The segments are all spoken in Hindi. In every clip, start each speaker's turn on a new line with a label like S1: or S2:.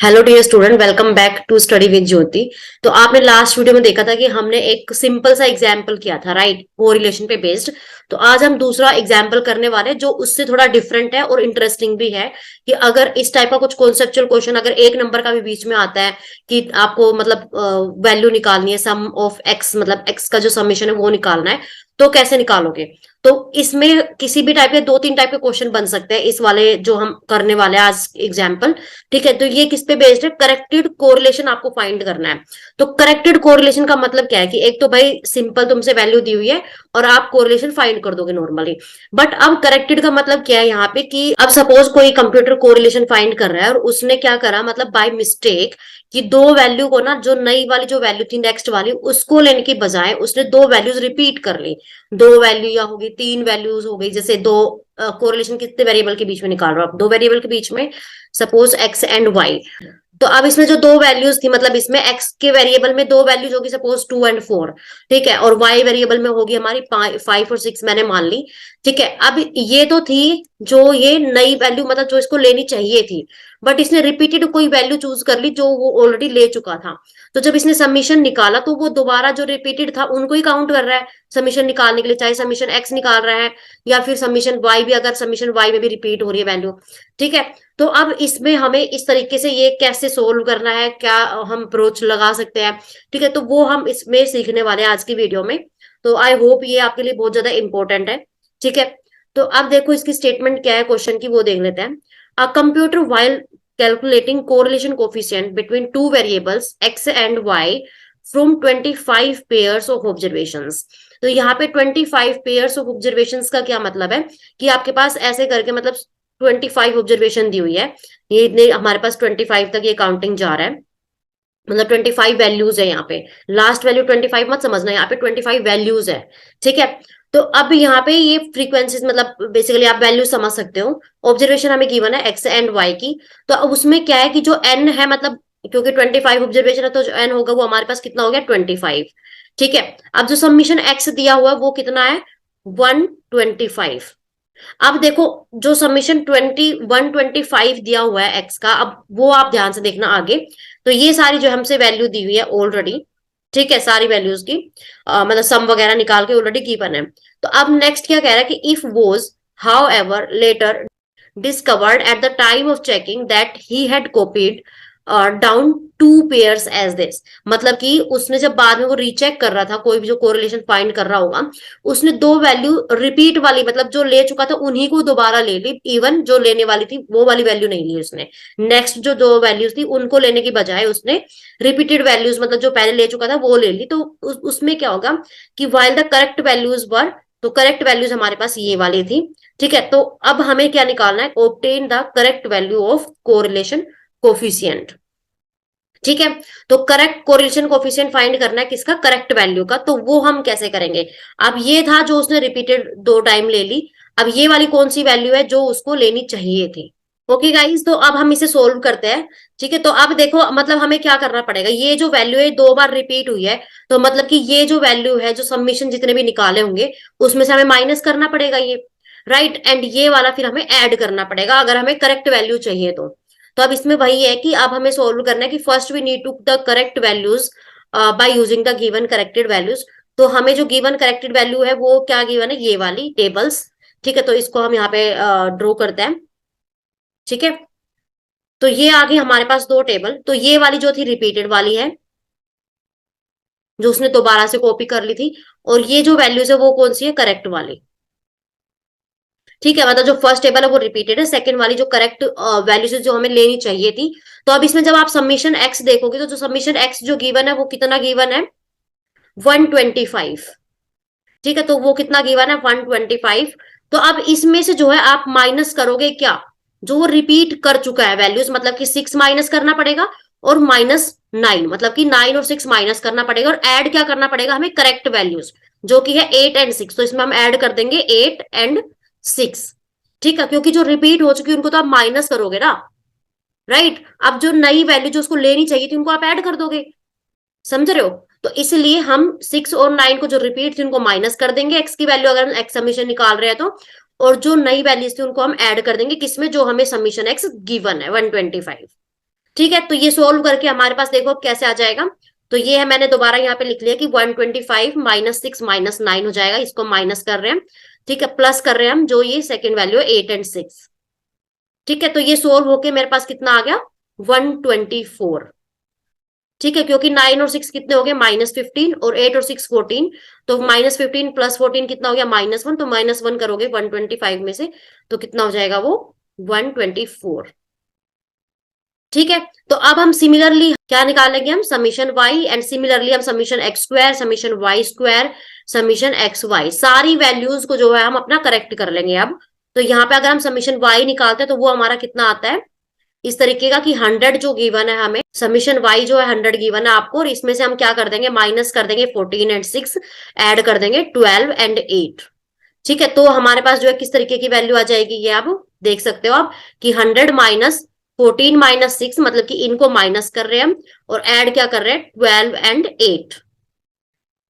S1: Hello dear student, welcome back to study with Jyoti. तो आपने लास्ट वीडियो में देखा था कि हमने एक सिंपल सा एग्जाम्पल किया था, राइट, कोरिलेशन पे बेस्ड। तो आज हम दूसरा एग्जाम्पल करने वाले हैं जो उससे थोड़ा डिफरेंट है और इंटरेस्टिंग भी है कि अगर इस टाइप का कुछ कॉन्सेप्चुअल क्वेश्चन अगर एक नंबर का भी बीच में आता है कि आपको मतलब वैल्यू निकालनी है, सम ऑफ एक्स, मतलब एक्स का जो समीशन है वो निकालना है, तो कैसे निकालोगे। तो इसमें किसी भी टाइप के दो तीन टाइप के क्वेश्चन बन सकते हैं इस वाले जो हम करने वाले हैं आज एग्जाम्पल। ठीक है, तो ये किस पे बेस्ड है, करेक्टेड कोरिलेशन आपको फाइंड करना है। तो करेक्टेड कोरिलेशन का मतलब क्या है कि एक तो भाई सिंपल तुमसे वैल्यू दी हुई है और आप कोरिलेशन फाइंड कर दोगे नॉर्मली। बट अब करेक्टेड का मतलब क्या है यहाँ पे कि अब सपोज कोई कंप्यूटर कोरिलेशन फाइंड कर रहा है और उसने क्या करा, मतलब बाय मिस्टेक कि दो वैल्यू को ना, जो नई वाली जो वैल्यू थी नेक्स्ट वाली, उसको लेने की बजाय उसने दो वैल्यूज रिपीट कर ली। दो वैल्यू या होगी, तीन वैल्यूज हो गई, जैसे दो कोरिलेशन कितने वेरिएबल के बीच में निकाल रहे हो आप, दो वेरिएबल के बीच में, सपोज एक्स एंड वाई। तो अब इसमें जो दो वैल्यूज थी, मतलब इसमें एक्स के वेरिएबल में दो वैल्यूज होगी, सपोज 2 और 4। ठीक है, और वाई वेरिएबल में होगी हमारी 5 और 6, मैंने मान ली। ठीक है, अब ये तो थी जो ये नई वैल्यू, मतलब जो इसको लेनी चाहिए थी, बट इसने रिपीटेड कोई वैल्यू चूज कर ली जो वो ऑलरेडी ले चुका था। तो जब इसने सबमिशन निकाला तो वो दोबारा जो रिपीटेड था उनको ही काउंट कर रहा है सबमिशन निकालने के लिए, चाहे सबमिशन एक्स निकाल रहा है या फिर सबमिशन वाई भी, अगर सबमिशन वाई में भी रिपीट हो रही है वैल्यू। ठीक है, तो अब इसमें हमें इस तरीके से ये कैसे सोल्व करना है, क्या हम अप्रोच लगा सकते हैं। ठीक है, तो वो हम इसमें सीखने वाले हैं आज की वीडियो में। तो आई होप ये आपके लिए बहुत ज्यादा इंपॉर्टेंट है। ठीक है, तो अब देखो इसकी स्टेटमेंट क्या है क्वेश्चन की, वो देख लेते हैं। A computer while calculating correlation coefficient between two variables X and Y from 25 pairs of observations. तो यहाँ पे 25 पेयर्स ऑफ ऑब्जर्वेशंस का क्या मतलब है कि आपके पास ऐसे करके, मतलब 25 ऑब्जर्वेशन दी हुई है, ये इतने हमारे पास 25 तक ये काउंटिंग जा रहा है, मतलब 25 वैल्यूज है यहाँ पे। लास्ट वैल्यू 25 मत समझना, यहाँ पे 25 वैल्यूज है। ठीक है, तो अब यहाँ पे ये फ्रीक्वेंसीज, मतलब बेसिकली आप वैल्यू समझ सकते हो। ऑब्जर्वेशन हमें गिवन है एक्स एंड वाई की। तो अब उसमें क्या है कि जो एन है, मतलब क्योंकि 25 ऑब्जर्वेशन है तो जो एन होगा वो हमारे पास कितना हो गया, 25। ठीक है, अब जो सबमिशन एक्स दिया हुआ है वो कितना है, 125। अब देखो जो सबमिशन 125 दिया हुआ है एक्स का, अब वो आप ध्यान से देखना आगे। तो ये सारी जो हमसे वैल्यू दी हुई है ऑलरेडी, ठीक है, सारी वैल्यूज की मतलब सम वगैरह निकाल के ऑलरेडी गिवन है। तो अब नेक्स्ट क्या कह रहा है कि if was however later discovered at the time of checking that he had copied down two pairs as this। मतलब कि उसने जब बाद में वो रीचेक कर रहा था, कोई भी जो कोरिलेशन फाइंड कर रहा होगा, उसने दो वैल्यू रिपीट वाली, मतलब जो ले चुका था उन्हीं को दोबारा ले ली, इवन जो लेने वाली थी वो वाली वैल्यू नहीं ली उसने। नेक्स्ट जो दो वैल्यूज थी उनको लेने की बजाय उसने रिपीटेड वैल्यूज, मतलब जो पहले ले चुका था वो ले ली। तो उसमें क्या होगा कि while the correct values were, तो करेक्ट वैल्यूज हमारे पास ये वाली थी। ठीक है, तो अब हमें क्या निकालना है, obtain the correct value of correlation coefficient. ठीक है, तो करेक्ट कोरिलेशन कोफिशिएंट फाइंड करना है किसका, करेक्ट वैल्यू का। तो वो हम कैसे करेंगे, अब ये था जो उसने रिपीटेड दो टाइम ले ली, अब ये वाली कौन सी वैल्यू है जो उसको लेनी चाहिए थी। ओके गाइस, तो अब हम इसे सोल्व करते हैं। ठीक है, तो अब देखो मतलब हमें क्या करना पड़ेगा, ये जो वैल्यू है दो बार रिपीट हुई है, तो मतलब कि ये जो वैल्यू है, जो सबमिशन जितने भी निकाले होंगे उसमें से हमें माइनस करना पड़ेगा ये, राइट, एंड ये वाला फिर हमें ऐड करना पड़ेगा अगर हमें करेक्ट वैल्यू चाहिए तो अब इसमें वही है कि अब हमें सोल्व करना है कि first we need to the correct values by using the given corrected values. तो हमें जो गिवन करेक्टेड वैल्यू है वो क्या गिवन है, ये वाली टेबल्स। ठीक है, तो इसको हम यहाँ पे ड्रॉ करते हैं। ठीक है, तो ये आ गई हमारे पास दो टेबल। तो ये वाली जो थी रिपीटेड वाली है, जो उसने दोबारा से कॉपी कर ली थी, और ये जो वैल्यूज है वो कौन सी है, करेक्ट वाली। ठीक है, मतलब जो फर्स्ट टेबल है वो रिपीटेड है, सेकंड वाली जो करेक्ट वैल्यूज जो हमें लेनी चाहिए थी। तो अब इसमें जब आप सबमिशन एक्स देखोगे तो जो सबमिशन एक्स जो गिवन है वो कितना गिवन है, 125। ठीक है, तो वो कितना गिवन है, 125। तो अब इसमें से जो है आप माइनस करोगे क्या, जो वो रिपीट कर चुका है वैल्यूज, मतलब कि 6 माइनस करना पड़ेगा, और -9, मतलब कि 9 और 6 माइनस करना पड़ेगा, और ऐड क्या करना पड़ेगा हमें, करेक्ट वैल्यूज जो कि है 8 एंड 6। तो इसमें हम ऐड कर देंगे 8 एंड 6। ठीक है, क्योंकि जो रिपीट हो चुकी है उनको तो आप माइनस करोगे ना, राइट। अब जो नई वैल्यू जो उसको लेनी चाहिए थी उनको आप ऐड कर दोगे, समझ रहे हो। तो इसलिए हम 6 और 9 को जो रिपीट थी उनको माइनस कर देंगे, एक्स की वैल्यू अगर हम एक्स समीशन निकाल रहे हैं तो, और जो नई वैल्यूज थी उनको हम ऐड कर देंगे किसमें, जो हमें समीशन एक्स गिवन है 125। ठीक है, तो ये सोल्व करके हमारे पास देखो अब कैसे आ जाएगा। तो ये है, मैंने दोबारा यहाँ पे लिख लिया कि 125 माइनस 6 माइनस 9 हो जाएगा, इसको माइनस कर रहे हैं। ठीक है, प्लस कर रहे हैं हम, जो ये सेकंड वैल्यू है 8 एंड 6। ठीक है, तो ये सोल्व होके मेरे पास कितना आ गया, 124। ठीक है, क्योंकि 9 और 6 कितने हो गए, -15, और 8 और 6 14। तो -15 प्लस 14 कितना हो गया, -1। तो -1 करोगे 125 में से, तो कितना हो जाएगा वो, 124। ठीक है, तो अब हम सिमिलरली क्या निकालेंगे, हम समीशन वाई, एंड सिमिलरली हम summation X square, summation Y square, summation X Y, सारी वैल्यूज को जो है हम अपना करेक्ट कर लेंगे अब। तो यहाँ पे अगर हम समीशन वाई निकालते हैं तो वो हमारा कितना आता है, इस तरीके का कि 100 जो गिवन है हमें, समीशन वाई जो है 100 गिवन है आपको, और इसमें से हम क्या कर देंगे, माइनस कर देंगे 14 एंड 6, ऐड कर देंगे 12 एंड 8। ठीक है, तो हमारे पास जो है किस तरीके की वैल्यू आ जाएगी, ये आप देख सकते हो आप कि 100 माइनस 14 माइनस 6, मतलब कि इनको माइनस कर रहे हैं हम, और ऐड क्या कर रहे हैं, 12 एंड 8।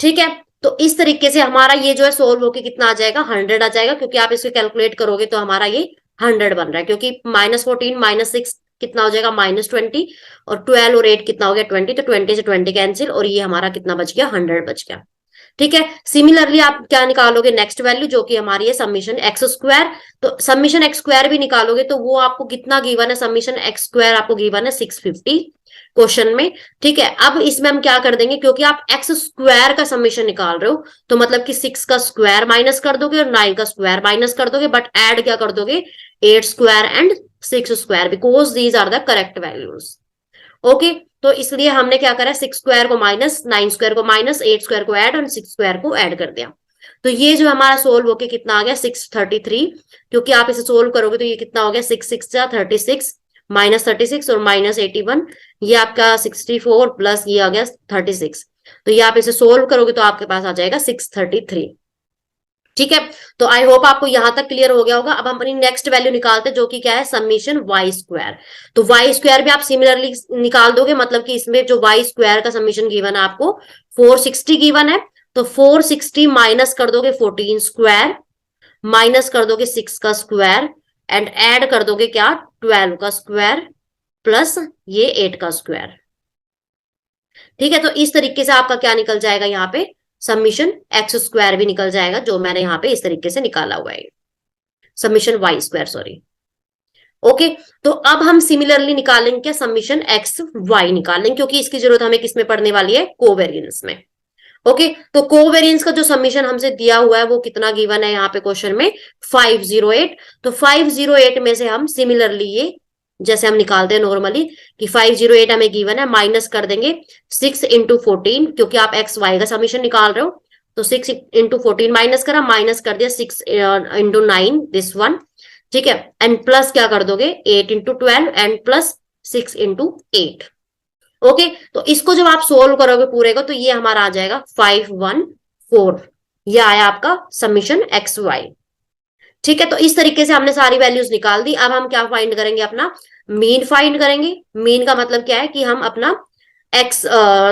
S1: ठीक है, तो इस तरीके से हमारा ये जो है सोल्व होके कितना आ जाएगा, 100 आ जाएगा, क्योंकि आप इसको कैलकुलेट करोगे तो हमारा ये 100 बन रहा है, क्योंकि -14 -6 कितना हो जाएगा, -20, और 12 और 8 कितना हो गया, 20। तो 20 से 20 कैंसिल, और ये हमारा कितना बच गया, 100 बच गया। ठीक है, सिमिलरली आप क्या निकालोगे, नेक्स्ट वैल्यू जो कि हमारी है समीशन एक्स स्क्वायर। तो समीशन एक्स स्क्वायर भी निकालोगे तो वो आपको कितना गिवन है, समीशन एक्स स्क्वायर आपको गिवन है 650 क्वेश्चन में। ठीक है, अब इसमें हम क्या कर देंगे, क्योंकि आप एक्स स्क्वायर का समीशन निकाल रहे हो, तो मतलब कि 6 का स्क्वायर माइनस कर दोगे और 9 का स्क्वायर माइनस कर दोगे, बट ऐड क्या कर दोगे, 8 square and 6 square, because these are the correct values. Okay, तो इसलिए हमने क्या करा, 6 स्क्वायर को माइनस, 9 स्क्वायर को माइनस, 8 स्क्वायर को ऐड और 6 स्क्वायर को ऐड कर दिया। तो ये जो हमारा सोल्व होके कितना आ गया, 633। क्योंकि आप इसे सोल्व करोगे तो ये कितना हो गया, 6 6 36, -36 और -81, ये आपका 64 प्लस ये आ गया 36। तो ये आप इसे सोल्व करोगे तो आपके पास आ जाएगा 633। ठीक है, तो आई होप आपको यहां तक क्लियर हो गया होगा। अब हम अपनी नेक्स्ट वैल्यू निकालते हैं, जो कि क्या है, समीशन वाई स्क्वायर। तो वाई स्क्वायर भी आप सिमिलरली निकाल दोगे, मतलब कि इसमें जो वाई स्क्वायर का समीशन गिवन है आपको 460 गिवन है। तो 460 माइनस कर दोगे 14 स्क्वायर, माइनस कर दोगे 6 का स्क्वायर, एंड ऐड कर दोगे क्या, 12 का स्क्वायर, प्लस ये 8 का स्क्वायर। ठीक है, तो इस तरीके से आपका क्या निकल जाएगा, यहाँ पे समीशन एक्स स्क्वायर भी निकल जाएगा, जो मैंने यहाँ पे इस तरीके से निकाला हुआ है, summation Y square, sorry. Okay, तो अब हम सिमिलरली निकालेंगे क्या, समीशन एक्स वाई निकालेंगे, क्योंकि इसकी जरूरत हमें किसमें पड़ने वाली है, कोवेरियंस में। ओके, तो कोवेरियंस का जो समीशन हमसे दिया हुआ है वो कितना गिवन है यहाँ पे क्वेश्चन में, 508। तो 508 में से हम सिमिलरली ये जैसे हम निकालते हैं नॉर्मली कि 508 हमें गिवन है, माइनस कर देंगे 6 इंटू 14, क्योंकि आप एक्स वाई का समीशन निकाल रहे हो। तो 6 इंटू 14 माइनस करा, माइनस कर दिया 6 इंटू 9, दिस वन। ठीक है, एंड प्लस क्या कर दोगे, 8 into 12 and plus 6 into 8। Okay, तो इसको जब आप सोल्व करोगे पूरे को तो ये हमारा आ जाएगा 514। ये आया आपका समीशन एक्स वाई। ठीक है, तो इस तरीके से हमने सारी वैल्यूज निकाल दी। अब हम क्या फाइंड करेंगे, अपना मीन फाइंड करेंगे। मीन का मतलब क्या है कि हम अपना एक्स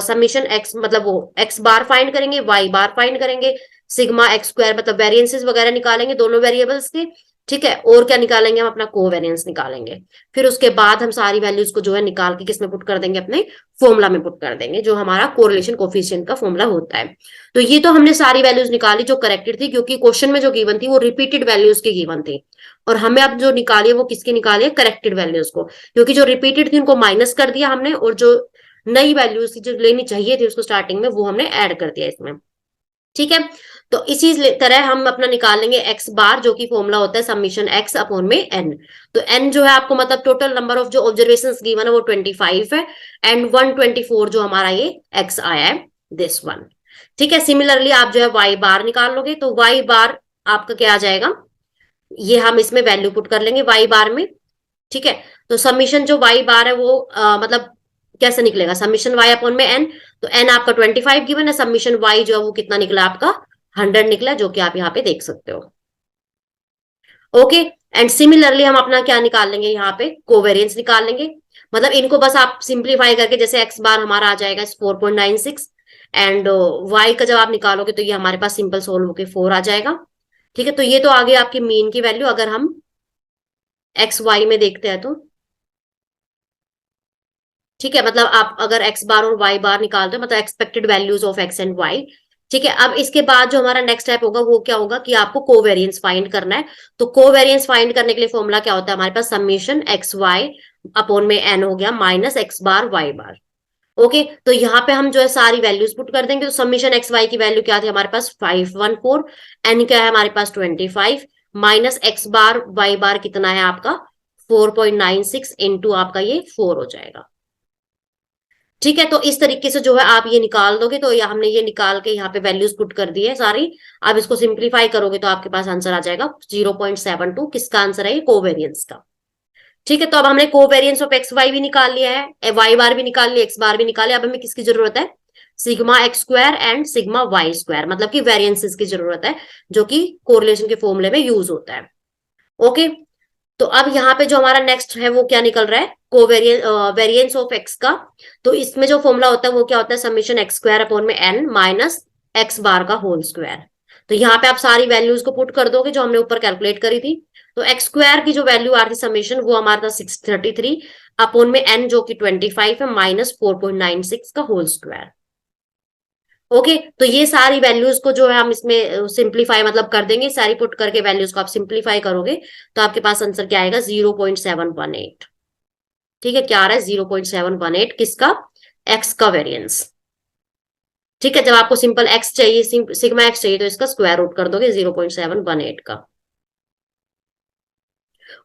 S1: समीशन एक्स मतलब वो एक्स बार फाइंड करेंगे, वाई बार फाइंड करेंगे, सिग्मा एक्स स्क्वायर मतलब वेरिएंसेस वगैरह निकालेंगे दोनों वेरिएबल्स के। ठीक है, और क्या निकालेंगे, हम अपना कोवेरियंस निकालेंगे। फिर उसके बाद हम सारी वैल्यूज को जो है निकाल के किसमें पुट कर देंगे, अपने फॉर्मूला में पुट कर देंगे, जो हमारा कोरिलेशन कोफिशिएंट का फॉर्मूला होता है। तो ये तो हमने सारी वैल्यूज निकाली जो करेक्टेड थी, क्योंकि क्वेश्चन में जो गिवन थी वो रिपीटेड वैल्यूज की गिवन थी, और हमें अब जो निकाली है वो किसकी निकाली है, करेक्टेड वैल्यूज को, क्योंकि जो रिपीटेड थी उनको माइनस कर दिया हमने, और जो नई वैल्यूज थी जो लेनी चाहिए थी उसको स्टार्टिंग में, वो हमने ऐड कर दिया इसमें। ठीक है, तो इसी तरह हम अपना निकालेंगे एक्स बार, जो कि फॉर्मूला होता है समीशन एक्स अपॉन में एन। तो एन जो है आपको मतलब टोटल नंबर ऑफ जो ऑब्जर्वेशंस गिवन है वो 25 है, एंड 124 जो हमारा ये एक्स आया है, दिस वन। ठीक है, सिमिलरली आप जो है वाई बार निकाल लोगे, तो वाई बार आपका क्या आ जाएगा, ये हम इसमें वैल्यू पुट कर लेंगे वाई बार में। ठीक है, तो समीशन जो वाई बार है वो मतलब कैसे निकलेगा, समीशन वाई अपॉन में एन। तो एन आपका 25 गिवन है, समीशन वाई जो है वो कितना निकला आपका, 100 निकला, जो कि आप यहाँ पे देख सकते हो। ओके, एंड सिमिलरली हम अपना क्या निकाल लेंगे, यहाँ पे कोवेरियंस निकाल लेंगे। मतलब इनको बस आप सिंप्लीफाई करके, जैसे एक्स बार हमारा आ जाएगा 4.96, एंड वाई का जब आप निकालोगे तो ये हमारे पास सिंपल सोल्व होके 4 आ जाएगा। ठीक है, तो ये तो आगे आपकी मीन की वैल्यू, अगर हम एक्स वाई में देखते हैं तो ठीक है, मतलब आप अगर एक्स बार और वाई बार निकालते हो, मतलब expected values of X and Y. ठीक है, अब इसके बाद जो हमारा नेक्स्ट स्टेप होगा वो क्या होगा कि आपको कोवेरियंस फाइंड करना है। तो कोवेरियंस फाइंड करने के लिए फॉर्मूला क्या होता है हमारे पास, समीशन एक्स वाई अपॉन में एन हो गया माइनस एक्स बार वाई बार। ओके, तो यहाँ पे हम जो है सारी वैल्यूज पुट कर देंगे। तो समीशन एक्स वाई की वैल्यू क्या थी हमारे पास 514, एन क्या है हमारे पास 25, माइनस एक्स बार वाई बार कितना है आपका 4.96 इंटू आपका ये 4 हो जाएगा। ठीक है, तो इस तरीके से जो है आप ये निकाल दोगे। तो या हमने ये निकाल के यहाँ पे वैल्यूज पुट कर दी है सारी। आप इसको सिंप्लीफाई करोगे तो आपके पास आंसर आ जाएगा 0.72। किसका आंसर है ये, कोवेरियंस का। ठीक है, तो अब हमने कोवेरियंस ऑफ एक्स वाई भी निकाल लिया है, वाई बार भी निकाल लिया, एक्स बार भी निकाल लिया। अब हमें किसकी जरूरत है, sigma X square and sigma Y square, मतलब कि वेरियंसेस की जरूरत है, जो कि कोरिलेशन के फॉर्मूले में यूज होता है। ओके, तो अब यहाँ पे जो हमारा नेक्स्ट है वो क्या निकल रहा है, कोवेरियंस वेरियंस ऑफ एक्स का। तो इसमें जो फॉर्मूला होता है वो क्या होता है, समीशन एक्स स्क्वायर अपॉन में एन माइनस एक्स बार का होल स्क्वायर। तो यहाँ पे आप सारी वैल्यूज को पुट कर दोगे जो हमने ऊपर कैलकुलेट करी थी। तो एक्स स्क्वायर की जो वैल्यू आ रही थी समीशन, वो हमारा था 633 अपॉन में एन जो कि 25 है माइनस 4.96 का होल स्क्वायर। ओके, तो ये सारी वैल्यूज को जो है हम इसमें सिंप्लीफाई मतलब कर देंगे, सारी पुट करके वैल्यूज को आप सिंप्लीफाई करोगे तो आपके पास आंसर क्या आएगा, 0.718। ठीक है, क्या आ रहा है 0.718 किसका, एक्स का वेरिएंस। ठीक है, जब आपको सिंपल एक्स चाहिए, सिग्मा एक्स चाहिए, तो इसका स्क्वायर रूट कर दोगे 0.718 का।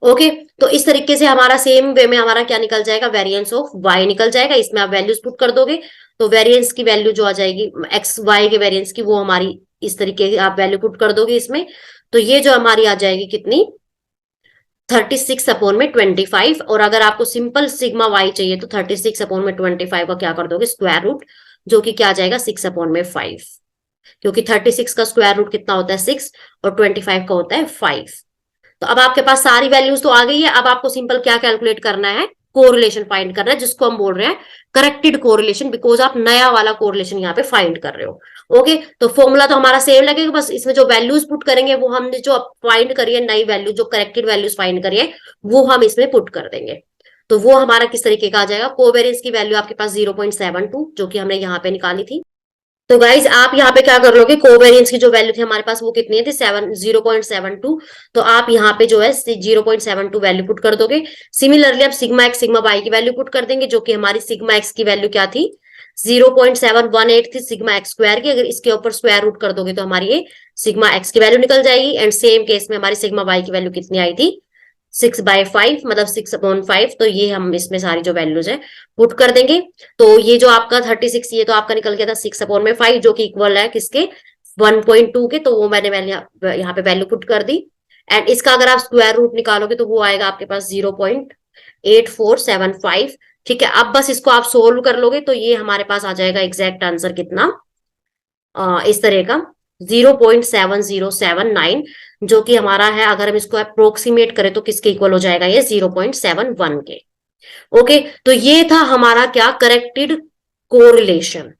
S1: ओके, तो इस तरीके से हमारा सेम वे में हमारा क्या निकल जाएगा, वेरिएंस ऑफ वाई निकल जाएगा। इसमें आप वैल्यूज पुट कर दोगे तो वेरिएंस की वैल्यू जो आ जाएगी एक्स वाई के वेरिएंस की, वो हमारी इस तरीके की आप वैल्यू पुट कर दोगे इसमें। तो ये जो हमारी आ जाएगी कितनी, 36 अपॉन में 25। और अगर आपको सिंपल सिग्मा वाई चाहिए तो 36 अपॉन में 25 का क्या कर दोगे, स्क्वायर रूट, जो कि क्या आ जाएगा 6 अपॉन में 5, क्योंकि 36 का स्क्वायर रूट कितना होता है 6 और 25 का होता है 5। तो अब आपके पास सारी वैल्यूज तो आ गई है। अब आपको सिंपल क्या कैलकुलेट करना है, कोरिलेशन फाइंड करना है, जिसको हम बोल रहे हैं करेक्टेड कोरिलेशन, बिकॉज आप नया वाला कोरिलेशन यहाँ पे फाइंड कर रहे हो। ओके, तो फॉर्मूला तो हमारा सेम लगेगा, बस इसमें जो वैल्यूज पुट करेंगे वो हमने जो फाइंड करी है नई वैल्यू, जो करेक्टेड वैल्यूज फाइंड करी है वो हम इसमें पुट कर देंगे। तो वो हमारा किस तरीके का आ जाएगा, कोवेरियंस की वैल्यू आपके पास 0.72 जो कि हमने यहाँ पे निकाली थी। तो गाइज आप यहाँ पे क्या कर लोगे, कोवेरियंस की जो वैल्यू थी हमारे पास वो कितनी थी 0.72। तो आप यहाँ पे जो है 0.72 वैल्यू पुट कर दोगे। सिमिलरली अब सिग्मा एक्स सिग्मा वाई की वैल्यू पुट कर देंगे, जो कि हमारी सिग्मा एक्स की वैल्यू क्या थी 0.718 थी सिग्मा एक्स स्क्वायर की। अगर इसके ऊपर स्क्वायर रूट कर दोगे तो हमारी ये सिग्मा एक्स की वैल्यू निकल जाएगी। एंड सेम केस में हमारी सिग्मा वाई की वैल्यू कितनी आई थी 6/5, मतलब 6/5। तो ये हम इसमें सारी जो वैल्यूज है पुट कर देंगे। तो ये जो आपका 36, ये तो आपका निकल गया था 6/5, जो कि इक्वल है किसके 1.2 के। तो वो मैंने यहाँ पे वैल्यू पुट कर दी। एंड इसका अगर आप स्क्वायर रूट निकालोगे तो वो आएगा आपके पास 0.8475। ठीक है, अब बस इसको आप सोल्व कर लोगे तो ये हमारे पास आ जाएगा एग्जैक्ट आंसर कितना, इस तरह का 0.7079, जो कि हमारा है, अगर हम इसको अप्रोक्सीमेट करें तो किसके इक्वल हो जाएगा ये 0.71 के। ओके, तो ये था हमारा क्या, करेक्टेड कोरिलेशन।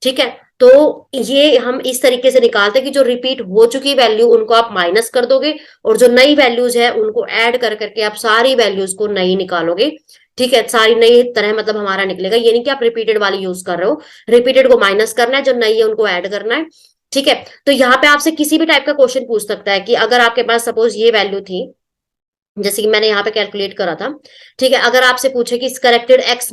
S1: ठीक है, तो ये हम इस तरीके से निकालते हैं कि जो रिपीट हो चुकी वैल्यू उनको आप माइनस कर दोगे, और जो नई वैल्यूज है उनको ऐड कर करके आप सारी वैल्यूज को नई निकालोगे। ठीक है, सारी नई तरह मतलब हमारा निकलेगा, ये नहीं कि आप रिपीटेड वाली यूज कर रहे हो, रिपीटेड को माइनस करना है, जो नई है उनको ऐड करना है। ठीक है, तो यहाँ पे आपसे किसी भी टाइप का क्वेश्चन पूछ सकता है कि अगर आपके पास सपोज ये वैल्यू थी, जैसे कि मैंने यहाँ पे कैलकुलेट करा था। ठीक है, अगर आपसे पूछे कि करेक्टेड एक्स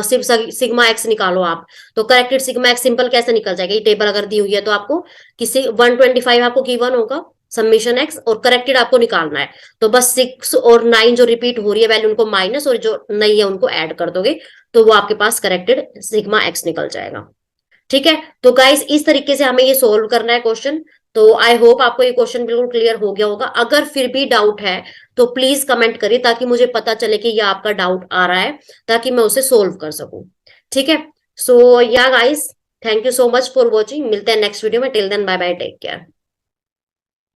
S1: सिर्फ सिग्मा एक्स निकालो आप, तो करेक्टेड सिग्मा एक्स सिंपल कैसे निकल जाएगा, ये टेबल अगर दी हुई है तो आपको किसी 125 आपको गिवन होगा समीशन एक्स, और करेक्टेड आपको निकालना है। तो बस 6 और 9 जो रिपीट हो रही है वैल्यू उनको माइनस, और जो नई है उनको ऐड कर दोगे तो वो आपके पास करेक्टेड सिग्मा एक्स निकल जाएगा। ठीक है, तो गाइस इस तरीके से हमें ये सोल्व करना है क्वेश्चन। तो आई होप आपको ये क्वेश्चन बिल्कुल क्लियर हो गया होगा। अगर फिर भी डाउट है तो प्लीज कमेंट करिए, ताकि मुझे पता चले कि ये आपका डाउट आ रहा है, ताकि मैं उसे सोल्व कर सकूं। ठीक है, so yeah guys, thank you so much for watching. मिलते हैं नेक्स्ट वीडियो में, till then bye bye, take care.